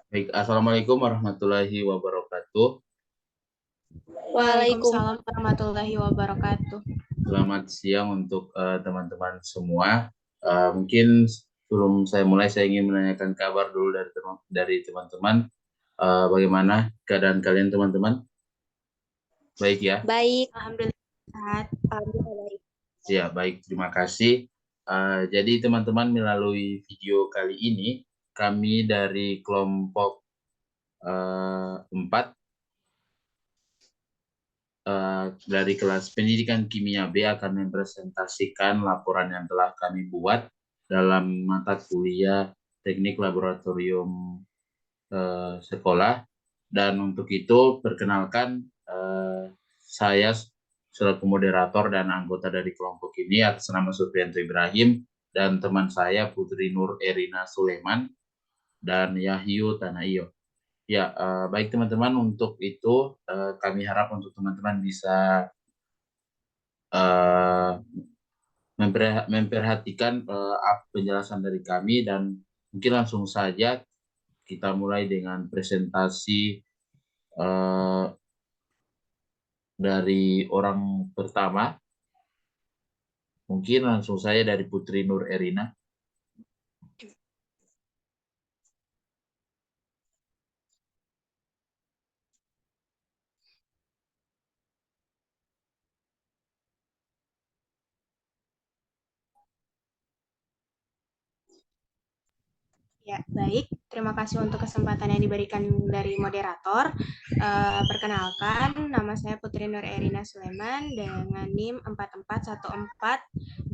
Baik, Assalamualaikum warahmatullahi wabarakatuh. Waalaikumsalam warahmatullahi wabarakatuh. Selamat siang untuk teman-teman semua. Mungkin sebelum saya mulai, saya ingin menanyakan kabar dulu dari teman-teman. Bagaimana keadaan kalian, teman-teman? Baik ya? Baik, Alhamdulillah. alhamdulillah baik. Ya, baik. Terima kasih. Jadi, teman-teman, melalui video kali ini, kami dari kelompok 4 dari kelas pendidikan kimia B akan mempresentasikan laporan yang telah kami buat dalam mata kuliah teknik laboratorium sekolah. Dan untuk itu, perkenalkan, saya selaku moderator dan anggota dari kelompok ini atas nama Supriyanto Ibrahim dan teman saya Putri Nur Erina Suleman dan Yahyu Tanaiyo. Ya, baik teman-teman, untuk itu kami harap untuk teman-teman bisa uh, memperhatikan penjelasan dari kami, dan mungkin langsung saja kita mulai dengan presentasi dari orang pertama. Mungkin langsung saya dari Putri Nur Erina. Ya, baik. Terima kasih untuk kesempatan yang diberikan dari moderator. Perkenalkan, nama saya Putri Nur Erina Suleman dengan NIM 4414200012.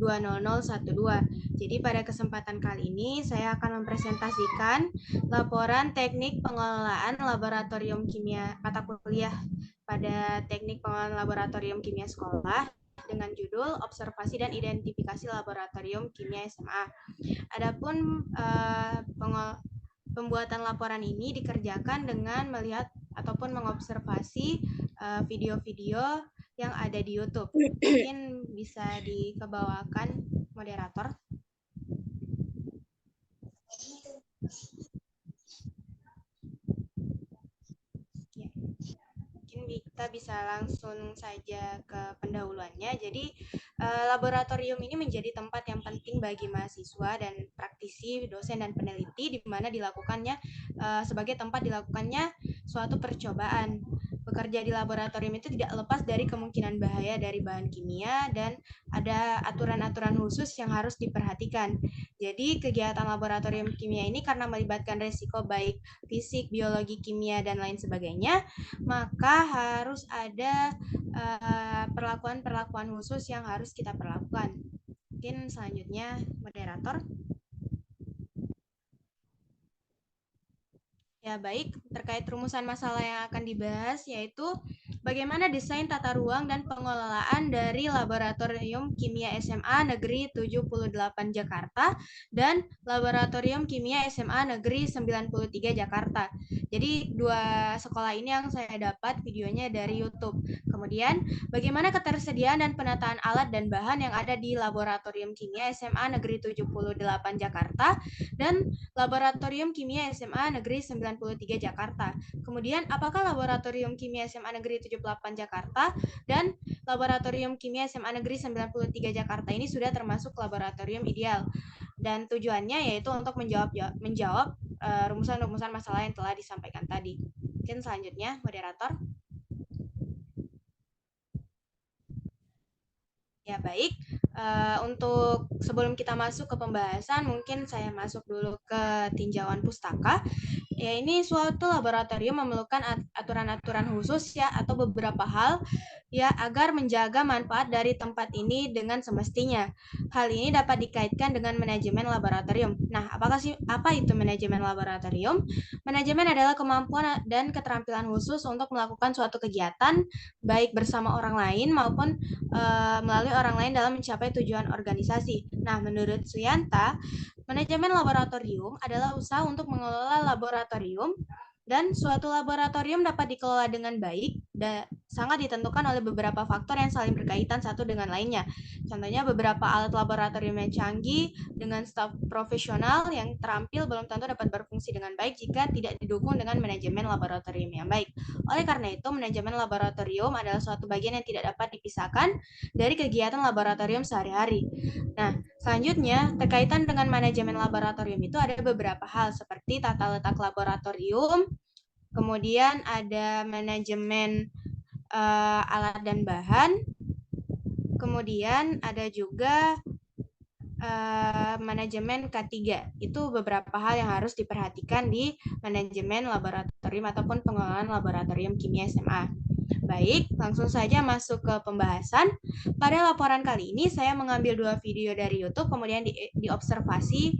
Jadi pada kesempatan kali ini saya akan mempresentasikan laporan teknik pengelolaan laboratorium kimia mata kuliah pada teknik pengelolaan laboratorium kimia sekolah dengan judul Observasi dan Identifikasi Laboratorium Kimia SMA. Adapun pembuatan laporan ini dikerjakan dengan melihat ataupun mengobservasi video-video yang ada di YouTube. Mungkin bisa dikebawakan moderator. Ya. Mungkin kita bisa langsung saja ke pendahuluannya. Jadi laboratorium ini menjadi tempat yang penting bagi mahasiswa dan praktisi, dosen dan peneliti, di mana dilakukannya sebagai tempat dilakukannya suatu percobaan. Bekerja di laboratorium itu tidak lepas dari kemungkinan bahaya dari bahan kimia dan ada aturan-aturan khusus yang harus diperhatikan. Jadi kegiatan laboratorium kimia ini karena melibatkan resiko baik fisik, biologi, kimia, dan lain sebagainya, maka harus ada perlakuan-perlakuan khusus yang harus kita perlakukan. Mungkin selanjutnya moderator. Ya, baik. Terkait rumusan masalah yang akan dibahas, yaitu bagaimana desain tata ruang dan pengelolaan dari Laboratorium Kimia SMA Negeri 78 Jakarta dan Laboratorium Kimia SMA Negeri 93 Jakarta. Jadi dua sekolah ini yang saya dapat videonya dari YouTube. Kemudian, bagaimana ketersediaan dan penataan alat dan bahan yang ada di Laboratorium Kimia SMA Negeri 78 Jakarta dan Laboratorium Kimia SMA Negeri 93 Jakarta. Kemudian, apakah Laboratorium Kimia SMA Negeri 78 Jakarta dan Laboratorium Kimia SMA Negeri 93 Jakarta ini sudah termasuk laboratorium ideal? Dan tujuannya yaitu untuk menjawab rumusan-rumusan masalah yang telah disampaikan tadi. Mungkin selanjutnya, moderator. Ya, baik. Untuk sebelum kita masuk ke pembahasan, mungkin saya masuk dulu ke tinjauan pustaka. Ya, ini suatu laboratorium memerlukan aturan-aturan khusus ya, atau beberapa hal ya, agar menjaga manfaat dari tempat ini dengan semestinya. Hal ini dapat dikaitkan dengan manajemen laboratorium. Nah, apa itu manajemen laboratorium? Manajemen adalah kemampuan dan keterampilan khusus untuk melakukan suatu kegiatan baik bersama orang lain maupun melalui orang lain dalam mencapai tujuan organisasi. Nah, menurut Suyanta, manajemen laboratorium adalah usaha untuk mengelola laboratorium, dan suatu laboratorium dapat dikelola dengan baik sangat ditentukan oleh beberapa faktor yang saling berkaitan satu dengan lainnya. Contohnya beberapa alat laboratorium yang canggih dengan staf profesional yang terampil belum tentu dapat berfungsi dengan baik jika tidak didukung dengan manajemen laboratorium yang baik. Oleh karena itu, manajemen laboratorium adalah suatu bagian yang tidak dapat dipisahkan dari kegiatan laboratorium sehari-hari. Nah, selanjutnya, terkaitan dengan manajemen laboratorium itu ada beberapa hal seperti tata letak laboratorium, kemudian ada manajemen alat dan bahan, kemudian ada juga manajemen K3. Itu beberapa hal yang harus diperhatikan di manajemen laboratorium ataupun pengelolaan laboratorium kimia SMA. Baik, langsung saja masuk ke pembahasan. Pada laporan kali ini saya mengambil 2 video dari YouTube, kemudian diobservasi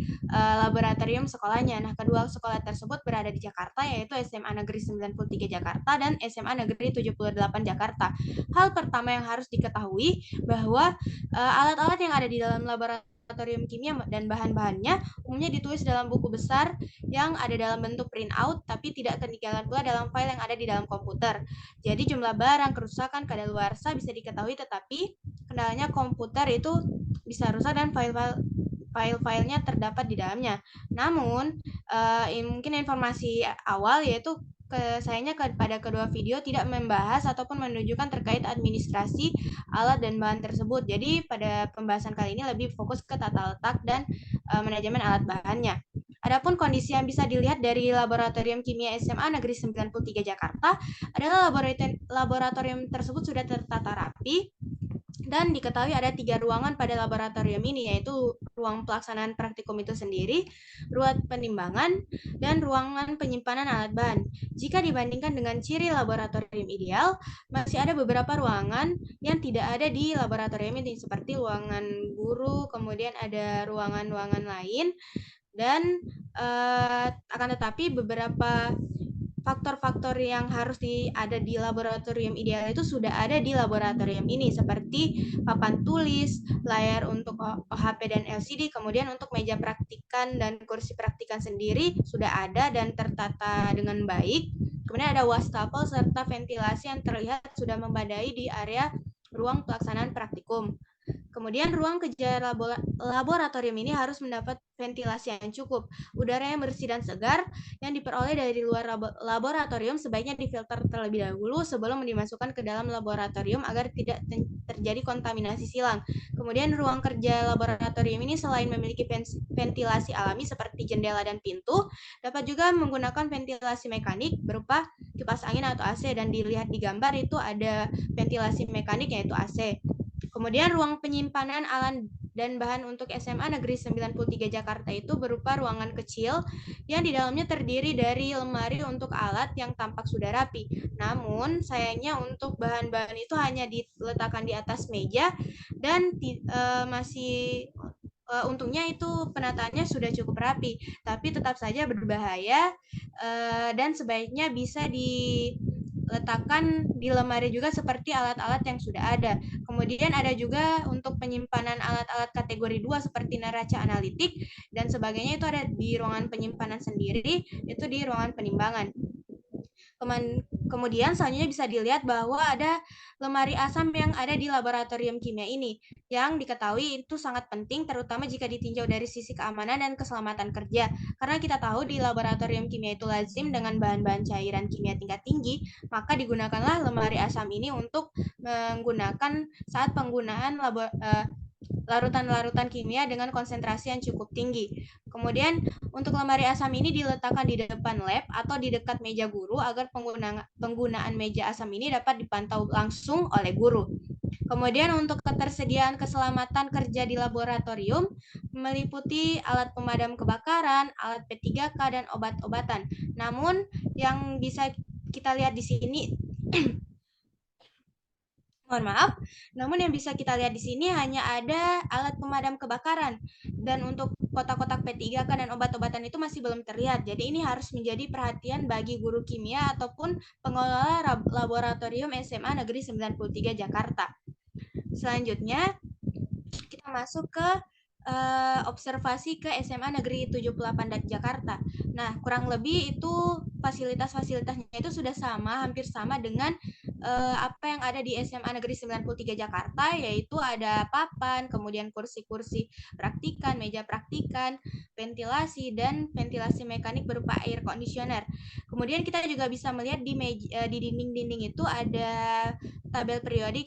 laboratorium sekolahnya. Nah, kedua sekolah tersebut berada di Jakarta, yaitu SMA Negeri 93 Jakarta dan SMA Negeri 78 Jakarta. Hal pertama yang harus diketahui bahwa alat-alat yang ada di dalam laboratorium kimia dan bahan-bahannya umumnya ditulis dalam buku besar yang ada dalam bentuk printout, tapi tidak ketinggalan pula dalam file yang ada di dalam komputer. Jadi jumlah barang, kerusakan, kadaluarsa bisa diketahui, tetapi kendalanya komputer itu bisa rusak dan file-filenya terdapat di dalamnya. Namun, mungkin informasi awal yaitu sayangnya pada kedua video tidak membahas ataupun menunjukkan terkait administrasi alat dan bahan tersebut. Jadi pada pembahasan kali ini lebih fokus ke tata letak dan manajemen alat bahannya. Adapun kondisi yang bisa dilihat dari Laboratorium Kimia SMA Negeri 93 Jakarta adalah laboratorium tersebut sudah tertata rapi dan diketahui ada 3 ruangan pada laboratorium ini, yaitu ruang pelaksanaan praktikum itu sendiri, ruang penimbangan, dan ruangan penyimpanan alat bahan. Jika dibandingkan dengan ciri laboratorium ideal, masih ada beberapa ruangan yang tidak ada di laboratorium ini, seperti ruangan guru, kemudian ada ruangan-ruangan lain, dan akan tetapi beberapa faktor-faktor yang harus ada di laboratorium ideal itu sudah ada di laboratorium ini, seperti papan tulis, layar untuk HP dan LCD, kemudian untuk meja praktikan dan kursi praktikan sendiri sudah ada dan tertata dengan baik. Kemudian ada wastafel serta ventilasi yang terlihat sudah memadai di area ruang pelaksanaan praktikum. Kemudian ruang kerja laboratorium ini harus mendapat ventilasi yang cukup. Udara yang bersih dan segar yang diperoleh dari luar laboratorium sebaiknya difilter terlebih dahulu sebelum dimasukkan ke dalam laboratorium agar tidak terjadi kontaminasi silang. Kemudian ruang kerja laboratorium ini selain memiliki ventilasi alami seperti jendela dan pintu, dapat juga menggunakan ventilasi mekanik berupa kipas angin atau AC, dan dilihat di gambar itu ada ventilasi mekanik yaitu AC. Kemudian ruang penyimpanan alat dan bahan untuk SMA Negeri 93 Jakarta itu berupa ruangan kecil yang di dalamnya terdiri dari lemari untuk alat yang tampak sudah rapi. Namun sayangnya untuk bahan-bahan itu hanya diletakkan di atas meja dan untungnya itu penataannya sudah cukup rapi, tapi tetap saja berbahaya dan sebaiknya bisa diletakkan di lemari juga seperti alat-alat yang sudah ada. Kemudian ada juga untuk penyimpanan alat-alat kategori 2 seperti neraca analitik dan sebagainya, itu ada di ruangan penyimpanan sendiri, itu di ruangan penimbangan. Kemudian selanjutnya bisa dilihat bahwa ada lemari asam yang ada di laboratorium kimia ini, yang diketahui itu sangat penting terutama jika ditinjau dari sisi keamanan dan keselamatan kerja. Karena kita tahu di laboratorium kimia itu lazim dengan bahan-bahan cairan kimia tingkat tinggi, maka digunakanlah lemari asam ini untuk menggunakan saat penggunaan larutan-larutan kimia dengan konsentrasi yang cukup tinggi. Kemudian untuk lemari asam ini diletakkan di depan lab atau di dekat meja guru agar penggunaan meja asam ini dapat dipantau langsung oleh guru. Kemudian untuk ketersediaan keselamatan kerja di laboratorium meliputi alat pemadam kebakaran, alat P3K, dan obat-obatan. Namun yang bisa kita lihat di sini namun yang bisa kita lihat di sini hanya ada alat pemadam kebakaran, dan untuk kotak-kotak P3K dan obat-obatan itu masih belum terlihat. Jadi ini harus menjadi perhatian bagi guru kimia ataupun pengelola laboratorium SMA Negeri 93 Jakarta. Selanjutnya kita masuk ke observasi ke SMA Negeri 78 Jakarta. Nah, kurang lebih itu fasilitas-fasilitasnya itu sudah sama, hampir sama dengan apa yang ada di SMA Negeri 93 Jakarta, yaitu ada papan, kemudian kursi-kursi praktikan, meja praktikan, ventilasi, dan ventilasi mekanik berupa air conditioner. Kemudian kita juga bisa melihat di dinding-dinding itu ada tabel periodik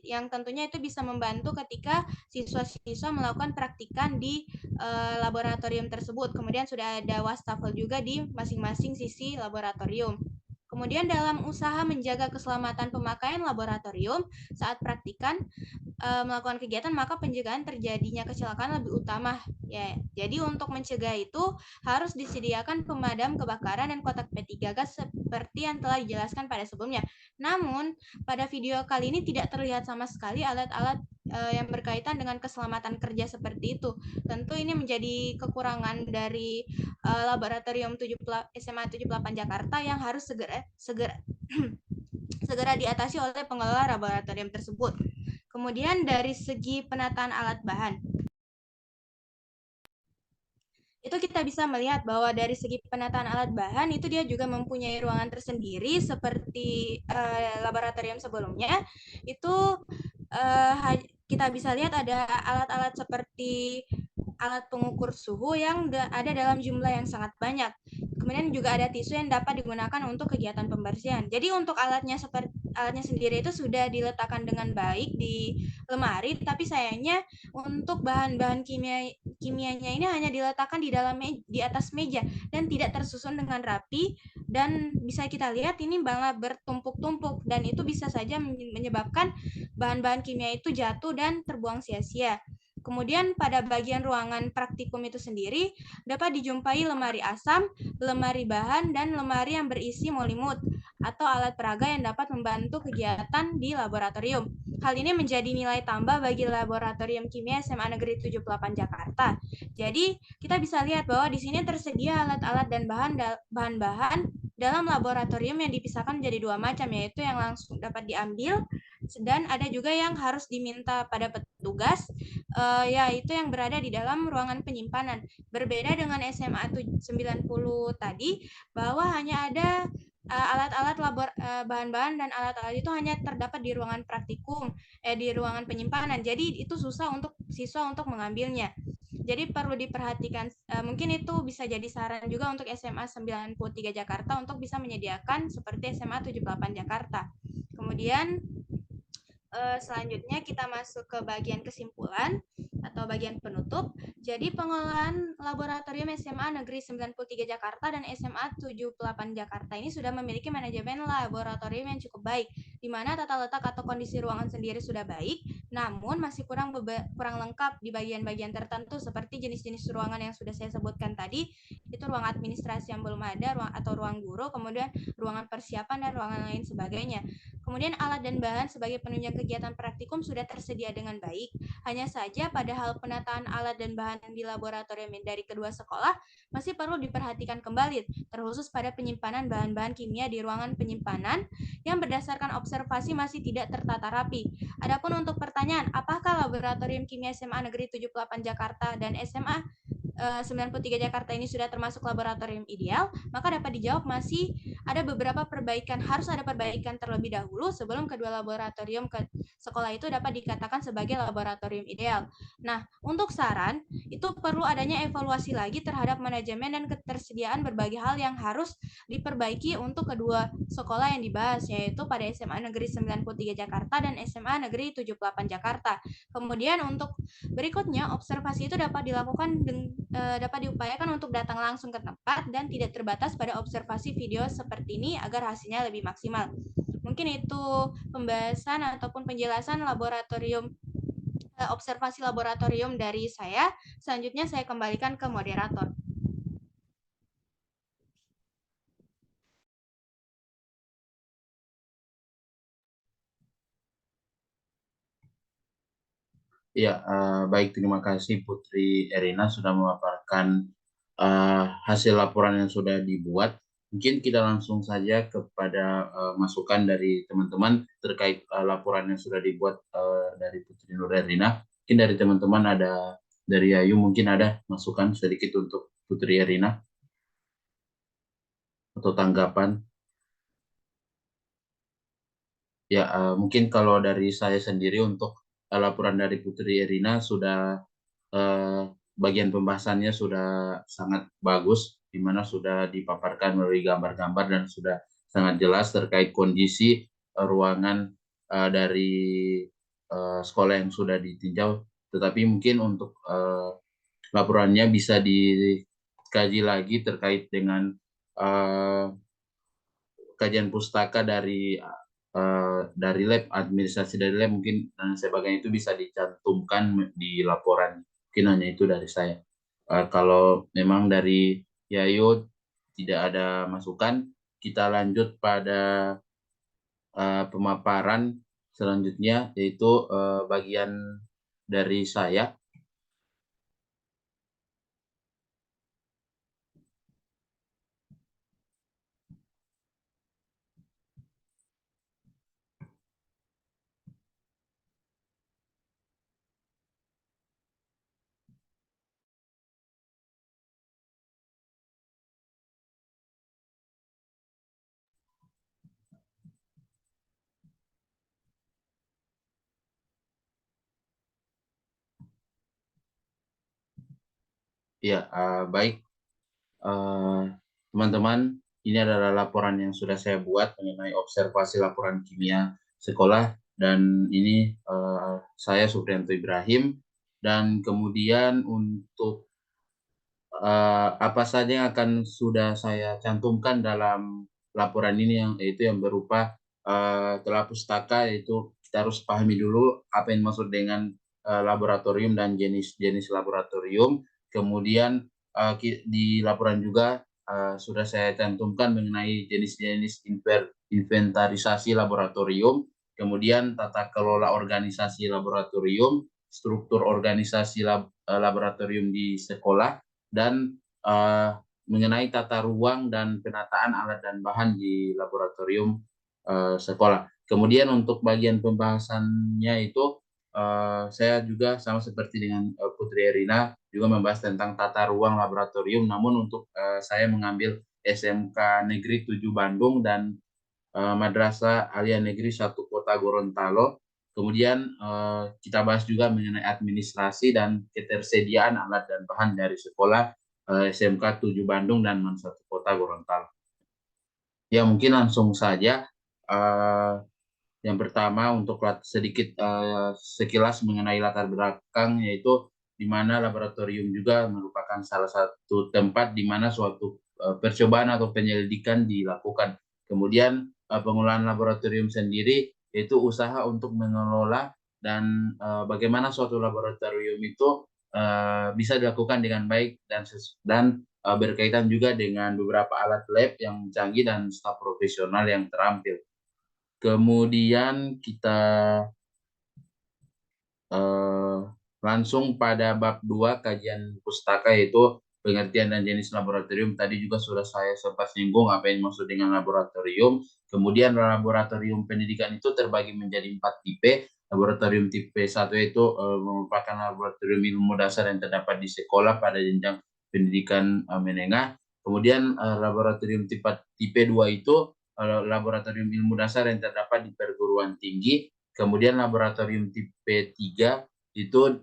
yang tentunya itu bisa membantu ketika siswa-siswa melakukan praktikan di laboratorium tersebut. Kemudian sudah ada wastafel juga di masing-masing sisi laboratorium. Kemudian dalam usaha menjaga keselamatan pemakaian laboratorium saat praktikan melakukan kegiatan, maka pencegahan terjadinya kecelakaan lebih utama. Ya, jadi untuk mencegah itu harus disediakan pemadam kebakaran dan kotak P3 gas seperti yang telah dijelaskan pada sebelumnya. Namun, pada video kali ini tidak terlihat sama sekali alat-alat yang berkaitan dengan keselamatan kerja seperti itu. Tentu ini menjadi kekurangan dari laboratorium SMA 78 Jakarta yang harus segera diatasi oleh pengelola laboratorium tersebut. Kemudian dari segi penataan alat bahan, itu kita bisa melihat bahwa dari segi penataan alat bahan itu dia juga mempunyai ruangan tersendiri seperti laboratorium sebelumnya. Itu kita bisa lihat ada alat-alat seperti alat pengukur suhu yang ada dalam jumlah yang sangat banyak. Kemudian juga ada tisu yang dapat digunakan untuk kegiatan pembersihan. Jadi untuk alatnya sendiri itu sudah diletakkan dengan baik di lemari, tapi sayangnya untuk bahan-bahan kimianya ini hanya diletakkan di atas meja dan tidak tersusun dengan rapi, dan bisa kita lihat ini malah bertumpuk-tumpuk dan itu bisa saja menyebabkan bahan-bahan kimia itu jatuh dan terbuang sia-sia. Kemudian pada bagian ruangan praktikum itu sendiri dapat dijumpai lemari asam, lemari bahan, dan lemari yang berisi molimut atau alat peraga yang dapat membantu kegiatan di laboratorium. Hal ini menjadi nilai tambah bagi laboratorium kimia SMA Negeri 78 Jakarta. Jadi, kita bisa lihat bahwa di sini tersedia alat-alat dan bahan-bahan dalam laboratorium yang dipisahkan menjadi dua macam, yaitu yang langsung dapat diambil dan ada juga yang harus diminta pada petugas, yaitu yang berada di dalam ruangan penyimpanan. Berbeda dengan SMA 90 tadi, bahwa hanya ada alat-alat bahan-bahan dan alat-alat itu hanya terdapat di ruangan praktikum, di ruangan penyimpanan. Jadi itu susah untuk siswa untuk mengambilnya. Jadi perlu diperhatikan, mungkin itu bisa jadi saran juga untuk SMA 93 Jakarta untuk bisa menyediakan seperti SMA 78 Jakarta. Kemudian selanjutnya kita masuk ke bagian kesimpulan atau bagian penutup. Jadi pengelolaan laboratorium SMA Negeri 93 Jakarta dan SMA 78 Jakarta ini sudah memiliki manajemen laboratorium yang cukup baik, di mana tata letak atau kondisi ruangan sendiri sudah baik, namun masih kurang lengkap di bagian-bagian tertentu seperti jenis-jenis ruangan yang sudah saya sebutkan tadi, itu ruang administrasi yang belum ada, ruang guru, kemudian ruangan persiapan dan ruangan lain sebagainya. Kemudian alat dan bahan sebagai penunjang kegiatan praktikum sudah tersedia dengan baik. Hanya saja pada hal penataan alat dan bahan di laboratorium dari kedua sekolah masih perlu diperhatikan kembali, terkhusus pada penyimpanan bahan-bahan kimia di ruangan penyimpanan yang berdasarkan observasi masih tidak tertata rapi. Adapun untuk pertanyaan, apakah laboratorium kimia SMA Negeri 78 Jakarta dan SMA 93 Jakarta ini sudah termasuk laboratorium ideal, maka dapat dijawab masih ada beberapa perbaikan, harus ada perbaikan terlebih dahulu sebelum kedua laboratorium ke sekolah itu dapat dikatakan sebagai laboratorium ideal. Nah, untuk saran, itu perlu adanya evaluasi lagi terhadap manajemen dan ketersediaan berbagai hal yang harus diperbaiki untuk kedua sekolah yang dibahas, yaitu pada SMA Negeri 93 Jakarta dan SMA Negeri 78 Jakarta. Kemudian untuk berikutnya, observasi itu dapat diupayakan untuk datang langsung ke tempat dan tidak terbatas pada observasi video seperti ini agar hasilnya lebih maksimal. Mungkin itu pembahasan ataupun penjelasan observasi laboratorium dari saya. Selanjutnya saya kembalikan ke moderator. Ya, baik, terima kasih Putri Erina sudah memaparkan hasil laporan yang sudah dibuat. Mungkin kita langsung saja kepada masukan dari teman-teman terkait laporan yang sudah dibuat dari Putri Nur Erina. Mungkin dari teman-teman ada dari Ayu mungkin ada masukan sedikit untuk Putri Erina atau tanggapan. Ya, mungkin kalau dari saya sendiri untuk laporan dari Putri Erina sudah bagian pembahasannya sudah sangat bagus, di mana sudah dipaparkan melalui gambar-gambar dan sudah sangat jelas terkait kondisi ruangan dari sekolah yang sudah ditinjau. Tetapi mungkin untuk laporannya bisa dikaji lagi terkait dengan kajian pustaka dari lab, administrasi dari lab mungkin dan sebagainya itu bisa dicantumkan di laporan. Mungkin hanya itu dari saya. Kalau memang dari Yayo tidak ada masukan, kita lanjut pada pemaparan selanjutnya, yaitu bagian dari saya. Ya, baik. Teman-teman, ini adalah laporan yang sudah saya buat mengenai observasi laporan kimia sekolah, dan ini saya Supriyanto Ibrahim. Dan kemudian untuk apa saja yang akan sudah saya cantumkan dalam laporan ini, yaitu yang berupa telah pustaka, yaitu kita harus pahami dulu apa yang dimaksud dengan laboratorium dan jenis-jenis laboratorium. Kemudian di laporan juga sudah saya cantumkan mengenai jenis-jenis inventarisasi laboratorium, kemudian tata kelola organisasi laboratorium, struktur organisasi laboratorium di sekolah, dan mengenai tata ruang dan penataan alat dan bahan di laboratorium sekolah. Kemudian untuk bagian pembahasannya itu saya juga sama seperti dengan Putri Erina juga membahas tentang tata ruang laboratorium, namun untuk saya mengambil SMK Negeri 7 Bandung dan Madrasah Alia Negeri 1 Kota Gorontalo. Kemudian kita bahas juga mengenai administrasi dan ketersediaan alat dan bahan dari sekolah SMK 7 Bandung dan Man 1 Kota Gorontalo. Ya, mungkin langsung saja. Yang pertama untuk sedikit sekilas mengenai latar belakang, yaitu di mana laboratorium juga merupakan salah satu tempat di mana suatu percobaan atau penyelidikan dilakukan. Kemudian pengelolaan laboratorium sendiri yaitu usaha untuk mengelola dan bagaimana suatu laboratorium itu bisa dilakukan dengan baik dan berkaitan juga dengan beberapa alat lab yang canggih dan staf profesional yang terampil. Kemudian kita langsung pada bab 2 kajian pustaka, yaitu pengertian dan jenis laboratorium. Tadi juga sudah saya sempat singgung apa yang dimaksud dengan laboratorium. Kemudian laboratorium pendidikan itu terbagi menjadi 4 tipe. Laboratorium tipe 1 itu merupakan laboratorium ilmu dasar yang terdapat di sekolah pada jenjang pendidikan menengah. Kemudian laboratorium tipe 2 itu laboratorium ilmu dasar yang terdapat di perguruan tinggi. Kemudian laboratorium tipe 3 itu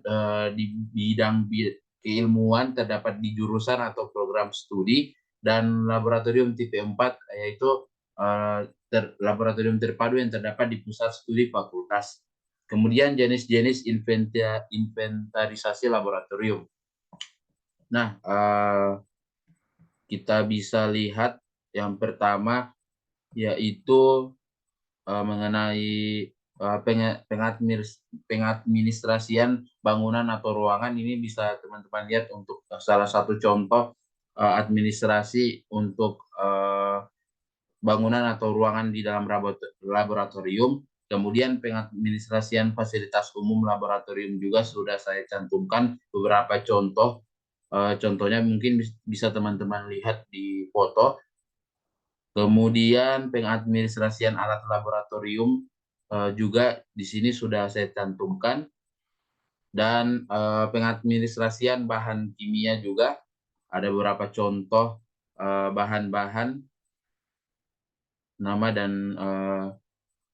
di bidang keilmuan terdapat di jurusan atau program studi, dan laboratorium tipe 4 yaitu laboratorium terpadu yang terdapat di pusat studi fakultas. Kemudian jenis-jenis inventarisasi laboratorium. Nah, kita bisa lihat yang pertama yaitu mengenai pengadministrasian bangunan atau ruangan. Ini bisa teman-teman lihat untuk salah satu contoh administrasi untuk bangunan atau ruangan di dalam laboratorium. Kemudian pengadministrasian fasilitas umum laboratorium juga sudah saya cantumkan beberapa contoh. Contohnya mungkin bisa teman-teman lihat di foto. Kemudian pengadministrasian alat laboratorium juga di sini sudah saya cantumkan. Dan pengadministrasian bahan kimia juga ada beberapa contoh bahan-bahan, nama dan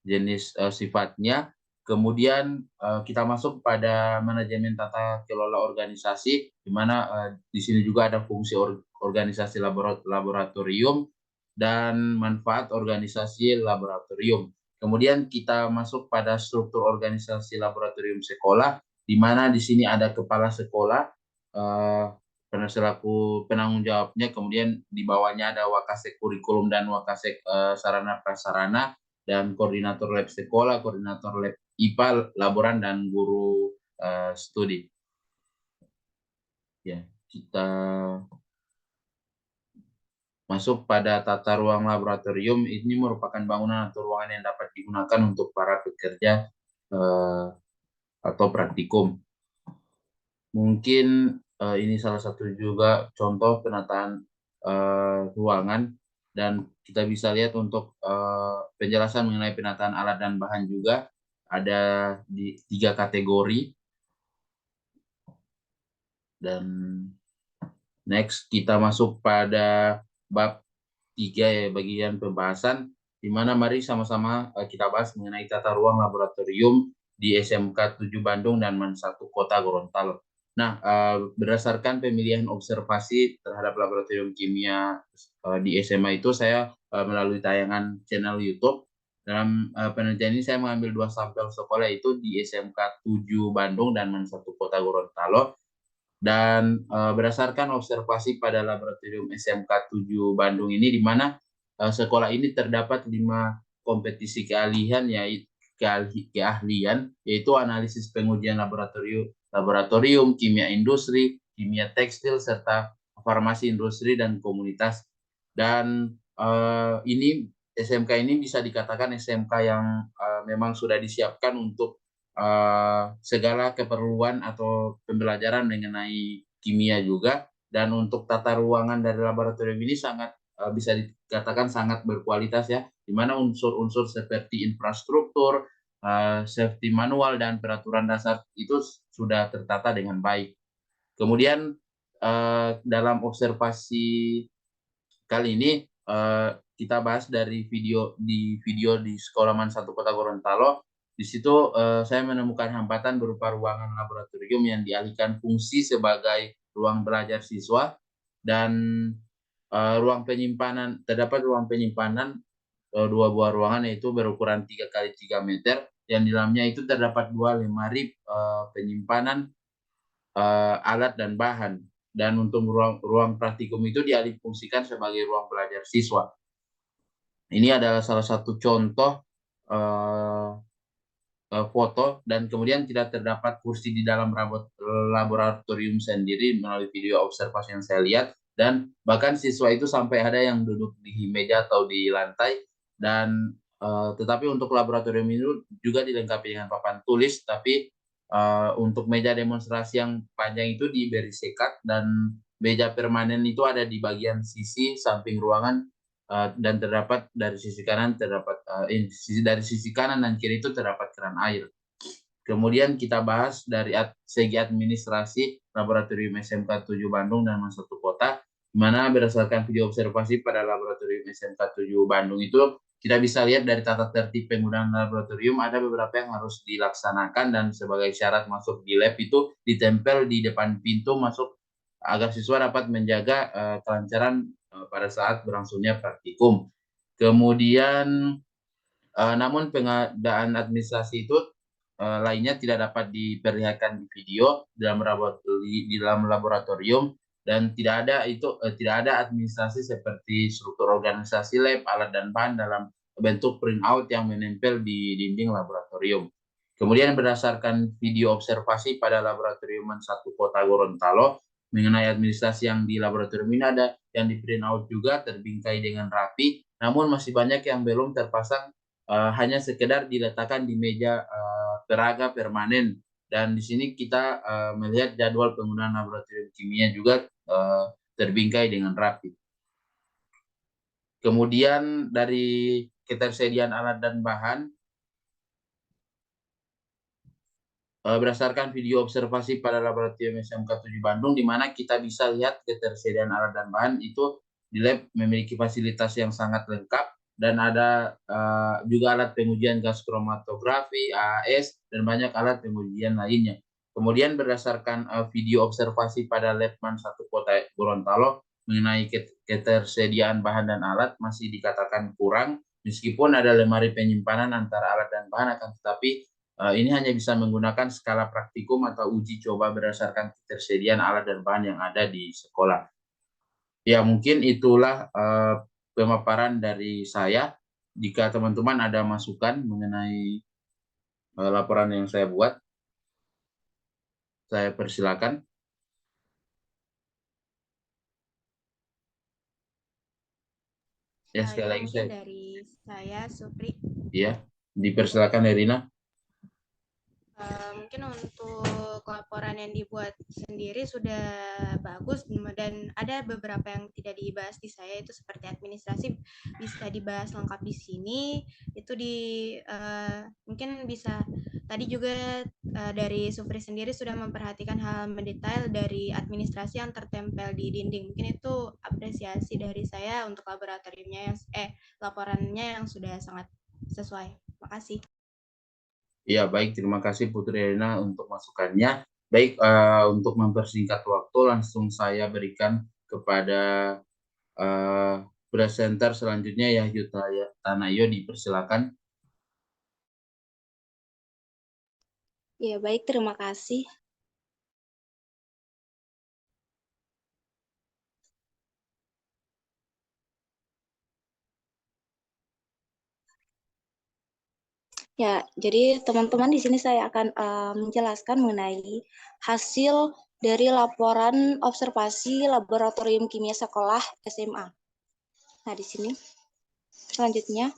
jenis sifatnya. Kemudian kita masuk pada manajemen tata kelola organisasi, di mana di sini juga ada fungsi organisasi laboratorium dan manfaat organisasi laboratorium. Kemudian kita masuk pada struktur organisasi laboratorium sekolah, di mana di sini ada kepala sekolah, selaku penanggung jawabnya, kemudian di bawahnya ada wakasek kurikulum dan wakasek sarana prasarana, dan koordinator lab sekolah, koordinator lab IPA, laboran, dan guru studi. Ya, kita masuk pada tata ruang laboratorium. Ini merupakan bangunan atau ruangan yang dapat digunakan untuk para pekerja atau praktikum. Mungkin ini salah satu juga contoh penataan ruangan, dan kita bisa lihat untuk penjelasan mengenai penataan alat dan bahan juga ada di 3 kategori. Dan next kita masuk pada bab 3 ya, bagian pembahasan, di mana mari sama-sama kita bahas mengenai tata ruang laboratorium di SMK 7 Bandung dan MAN 1 Kota Gorontalo. Nah, berdasarkan pemilihan observasi terhadap laboratorium kimia di SMA itu, saya melalui tayangan channel YouTube. Dalam penelitian ini saya mengambil 2 sampel sekolah, itu di SMK 7 Bandung dan MAN 1 Kota Gorontalo. Dan berdasarkan observasi pada laboratorium SMK 7 Bandung ini, di mana sekolah ini terdapat 5 kompetisi keahlian, yaitu analisis pengujian laboratorium, kimia industri, kimia tekstil, serta farmasi industri dan komunitas. Dan ini SMK ini bisa dikatakan SMK yang memang sudah disiapkan untuk segala keperluan atau pembelajaran mengenai kimia juga. Dan untuk tata ruangan dari laboratorium ini sangat bisa dikatakan sangat berkualitas ya, di mana unsur-unsur seperti infrastruktur, safety manual, dan peraturan dasar itu sudah tertata dengan baik. Kemudian dalam observasi kali ini kita bahas dari video di Sekolah MAN 1 Kota Gorontalo. Di situ saya menemukan hambatan berupa ruangan laboratorium yang dialihkan fungsi sebagai ruang belajar siswa, dan terdapat ruang penyimpanan 2 buah ruangan, yaitu berukuran 3 kali 3 meter, yang di dalamnya itu terdapat 2 lemari penyimpanan alat dan bahan. Dan untuk ruang praktikum itu dialihfungsikan sebagai ruang belajar siswa. Ini adalah salah satu contoh foto, dan kemudian tidak terdapat kursi di dalam laboratorium sendiri melalui video observasi yang saya lihat, dan bahkan siswa itu sampai ada yang duduk di meja atau di lantai. Dan tetapi untuk laboratorium ini juga dilengkapi dengan papan tulis, tapi untuk meja demonstrasi yang panjang itu diberi sekat, dan meja permanen itu ada di bagian sisi samping ruangan, dan terdapat dari sisi kanan dari sisi kanan dan kiri itu terdapat keran air. Kemudian kita bahas dari segi administrasi laboratorium SMK 7 Bandung dan MAN 1 Kota, di mana berdasarkan video observasi pada laboratorium SMK 7 Bandung itu, kita bisa lihat dari tata tertib penggunaan laboratorium ada beberapa yang harus dilaksanakan, dan sebagai syarat masuk di lab itu ditempel di depan pintu masuk agar siswa dapat menjaga kelancaran pada saat berlangsungnya praktikum. Kemudian namun pengadaan administrasi itu lainnya tidak dapat diperlihatkan di video di dalam laboratorium, dan tidak ada administrasi seperti struktur organisasi lab, alat dan bahan dalam bentuk printout yang menempel di dinding laboratorium. Kemudian berdasarkan video observasi pada laboratorium MAN 1 Kota Gorontalo mengenai administrasi yang di laboratorium ini, ada yang di printout juga terbingkai dengan rapi, namun masih banyak yang belum terpasang, hanya sekedar diletakkan di meja peraga permanen. Dan di sini kita melihat jadwal penggunaan laboratorium kimia juga terbingkai dengan rapi. Kemudian dari ketersediaan alat dan bahan, berdasarkan video observasi pada laboratorium SMK 7 Bandung, di mana kita bisa lihat ketersediaan alat dan bahan itu di lab memiliki fasilitas yang sangat lengkap, dan ada juga alat pengujian gas kromatografi, AAS, dan banyak alat pengujian lainnya. Kemudian berdasarkan video observasi pada Labman 1 Kota Gorontalo mengenai ketersediaan bahan dan alat masih dikatakan kurang, meskipun ada lemari penyimpanan antara alat dan bahan, akan tetapi ini hanya bisa menggunakan skala praktikum atau uji coba berdasarkan ketersediaan alat dan bahan yang ada di sekolah. Ya, mungkin itulah pemaparan dari saya. Jika teman-teman ada masukan mengenai laporan yang saya buat, saya persilakan. Ya, sekali lagi Mungkin dari saya, Supri. Iya, dipersilakan Erina. Mungkin untuk laporan yang dibuat sendiri sudah bagus, dan ada beberapa yang tidak dibahas di saya, itu seperti administrasi bisa dibahas lengkap di sini. Itu mungkin bisa tadi juga dari Supri sendiri sudah memperhatikan hal mendetail dari administrasi yang tertempel di dinding. Mungkin itu apresiasi dari saya untuk laboratoriumnya laporannya yang sudah sangat sesuai. Terima kasih. Ya, baik. Terima kasih Putri Elina untuk masukannya. Baik, untuk mempersingkat waktu, langsung saya berikan kepada presenter selanjutnya, Yahyu Tanayo, dipersilakan. Ya, baik, terima kasih. Ya, jadi teman-teman di sini saya akan menjelaskan mengenai hasil dari laporan observasi laboratorium kimia sekolah SMA. Nah, di sini selanjutnya.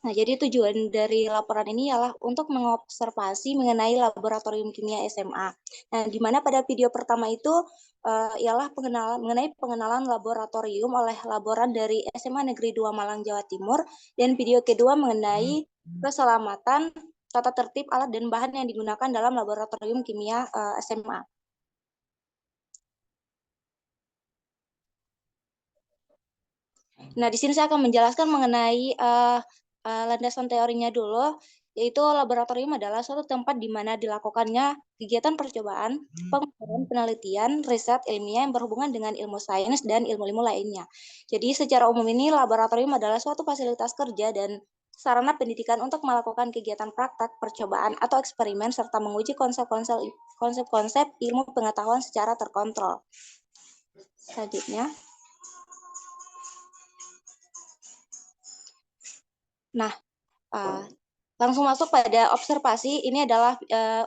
Nah, jadi tujuan dari laporan ini ialah untuk mengobservasi mengenai laboratorium kimia SMA. Nah, di mana pada video pertama itu ialah mengenai pengenalan laboratorium oleh laboran dari SMA Negeri 2 Malang, Jawa Timur, dan video kedua mengenai keselamatan, tata tertib alat dan bahan yang digunakan dalam laboratorium kimia SMA. Nah, di sini saya akan menjelaskan mengenai landasan teorinya dulu, yaitu laboratorium adalah suatu tempat di mana dilakukannya kegiatan percobaan, pengukuran, penelitian, riset ilmiah yang berhubungan dengan ilmu sains dan ilmu-ilmu lainnya. Jadi secara umum ini laboratorium adalah suatu fasilitas kerja dan sarana pendidikan untuk melakukan kegiatan praktek, percobaan, atau eksperimen, serta menguji konsep-konsep ilmu pengetahuan secara terkontrol. Selanjutnya. Nah, langsung masuk pada observasi. Ini adalah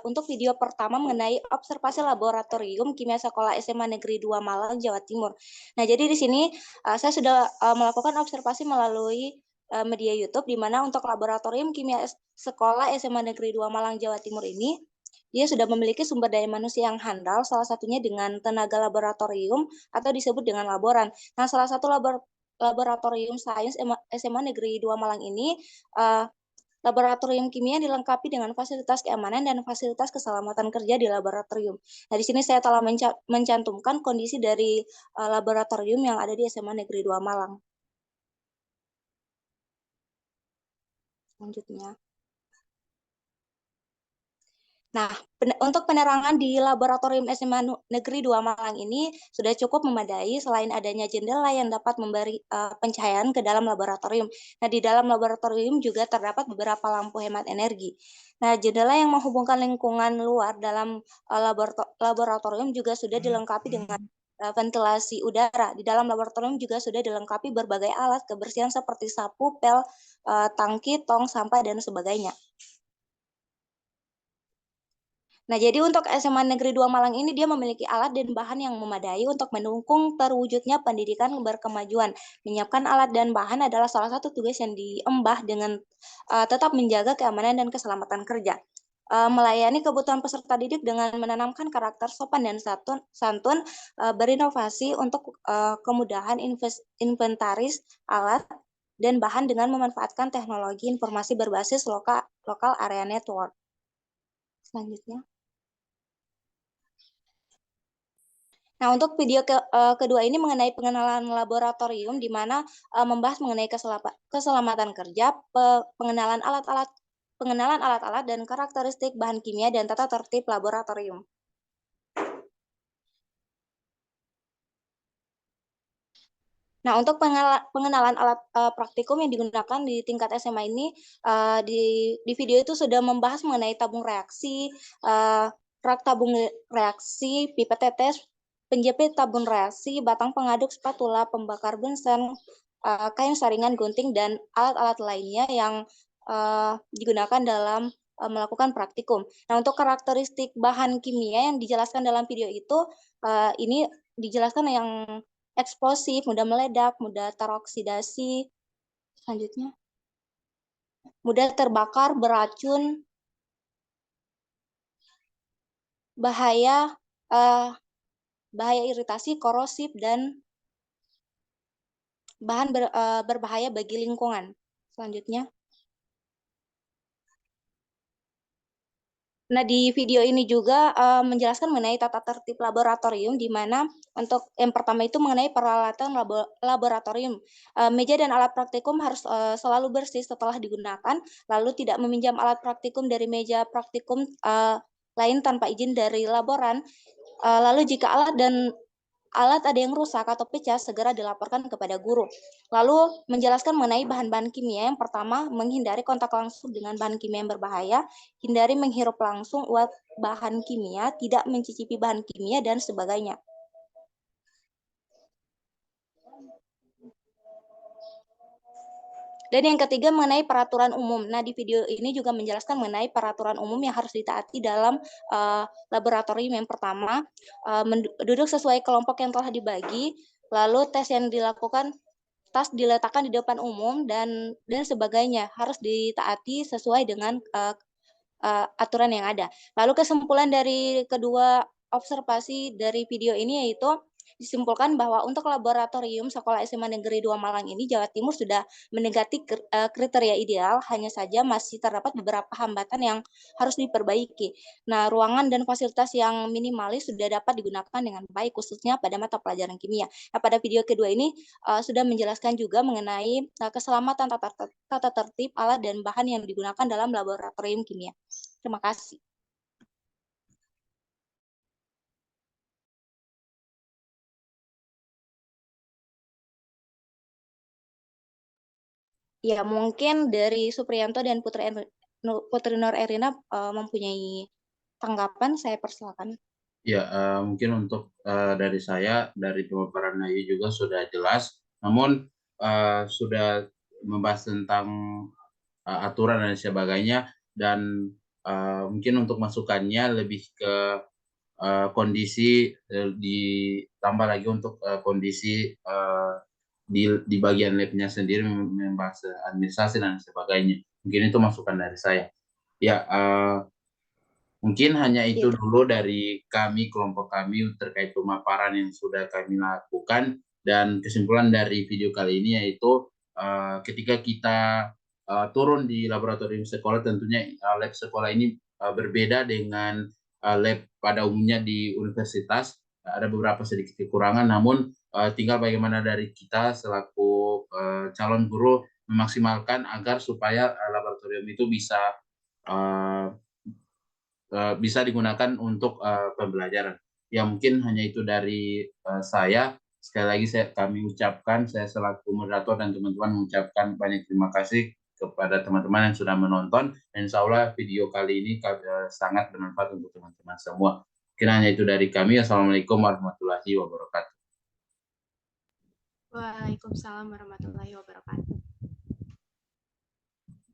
untuk video pertama mengenai observasi laboratorium kimia sekolah SMA Negeri 2 Malang, Jawa Timur. Nah, jadi di sini saya sudah melakukan observasi melalui media YouTube, di mana untuk laboratorium kimia sekolah SMA Negeri 2 Malang, Jawa Timur ini, dia sudah memiliki sumber daya manusia yang handal, salah satunya dengan tenaga laboratorium atau disebut dengan laboran. Nah, salah satu laboratorium sains SMA Negeri 2 Malang ini, laboratorium kimia dilengkapi dengan fasilitas keamanan dan fasilitas keselamatan kerja di laboratorium. Nah, di sini saya telah mencantumkan kondisi dari laboratorium yang ada di SMA Negeri 2 Malang. Selanjutnya. Nah, untuk penerangan di laboratorium SMA Negeri 2 Malang ini sudah cukup memadai, selain adanya jendela yang dapat memberi pencahayaan ke dalam laboratorium. Nah, di dalam laboratorium juga terdapat beberapa lampu hemat energi. Nah, jendela yang menghubungkan lingkungan luar dalam laboratorium juga sudah dilengkapi dengan ventilasi udara. Di dalam laboratorium juga sudah dilengkapi berbagai alat kebersihan seperti sapu, pel, tangki, tong sampah, dan sebagainya. Nah, jadi untuk SMA Negeri 2 Malang ini dia memiliki alat dan bahan yang memadai untuk mendukung terwujudnya pendidikan berkemajuan. Menyiapkan alat dan bahan adalah salah satu tugas yang diemban dengan tetap menjaga keamanan dan keselamatan kerja. Melayani kebutuhan peserta didik dengan menanamkan karakter sopan dan santun, berinovasi untuk kemudahan inventaris alat, dan bahan dengan memanfaatkan teknologi informasi berbasis lokal area network. Selanjutnya. Nah, untuk video kedua ini mengenai pengenalan laboratorium, di mana membahas mengenai keselamatan kerja, pengenalan alat-alat dan karakteristik bahan kimia dan tata tertib laboratorium. Nah, untuk pengenalan alat praktikum yang digunakan di tingkat SMA ini, di video itu sudah membahas mengenai tabung reaksi, rak tabung reaksi, pipet tetes, penjepit tabung reaksi, batang pengaduk spatula, pembakar bensen, kain saringan gunting, dan alat-alat lainnya yang digunakan dalam melakukan praktikum. Nah, untuk karakteristik bahan kimia yang dijelaskan dalam video itu, ini dijelaskan yang eksplosif, mudah meledak, mudah teroksidasi, selanjutnya mudah terbakar, beracun, bahaya iritasi, korosif, dan bahan berbahaya bagi lingkungan. Selanjutnya. Nah, di video ini juga menjelaskan mengenai tata tertib laboratorium, di mana untuk yang pertama itu mengenai peralatan laboratorium. Meja dan alat praktikum harus selalu bersih setelah digunakan, lalu tidak meminjam alat praktikum dari meja praktikum lain tanpa izin dari laboran. Lalu jika alat ada yang rusak atau pecah, segera dilaporkan kepada guru. Lalu menjelaskan mengenai bahan-bahan kimia. Yang pertama, menghindari kontak langsung dengan bahan kimia yang berbahaya, hindari menghirup langsung uap bahan kimia, tidak mencicipi bahan kimia, dan sebagainya. Dan yang ketiga mengenai peraturan umum. Nah, di video ini juga menjelaskan mengenai peraturan umum yang harus ditaati dalam laboratorium. Yang pertama, duduk sesuai kelompok yang telah dibagi, lalu tes yang dilakukan, tas diletakkan di depan umum, dan sebagainya. Harus ditaati sesuai dengan aturan yang ada. Lalu kesimpulan dari kedua observasi dari video ini yaitu disimpulkan bahwa untuk laboratorium Sekolah SMA Negeri 2 Malang ini, Jawa Timur sudah mendekati kriteria ideal, hanya saja masih terdapat beberapa hambatan yang harus diperbaiki. Nah, ruangan dan fasilitas yang minimalis sudah dapat digunakan dengan baik, khususnya pada mata pelajaran kimia. Nah, pada video kedua ini sudah menjelaskan juga mengenai keselamatan tata tertib alat dan bahan yang digunakan dalam laboratorium kimia. Terima kasih. Ya, mungkin dari Supriyanto dan Putri Nur Erina mempunyai tanggapan, saya persilakan. Ya, mungkin untuk dari saya, dari pemaparan Ayu juga sudah jelas, namun sudah membahas tentang aturan dan sebagainya, dan mungkin untuk masukannya lebih ke kondisi, ditambah lagi untuk kondisi di bagian labnya sendiri, membahas administrasi dan sebagainya. Mungkin itu masukan dari saya. Ya, mungkin hanya itu dulu dari kami, kelompok kami, terkait pemaparan yang sudah kami lakukan. Dan kesimpulan dari video kali ini yaitu ketika kita turun di laboratorium sekolah, tentunya lab sekolah ini berbeda dengan lab pada umumnya di universitas. Ada beberapa sedikit kekurangan, namun tinggal bagaimana dari kita selaku calon guru memaksimalkan agar supaya laboratorium itu bisa digunakan untuk pembelajaran. Ya, mungkin hanya itu dari saya. Sekali lagi saya selaku moderator dan teman-teman mengucapkan banyak terima kasih kepada teman-teman yang sudah menonton. Dan insya Allah video kali ini sangat bermanfaat untuk teman-teman semua. Mungkin hanya itu dari kami. Assalamualaikum warahmatullahi wabarakatuh. Waalaikumsalam warahmatullahi wabarakatuh.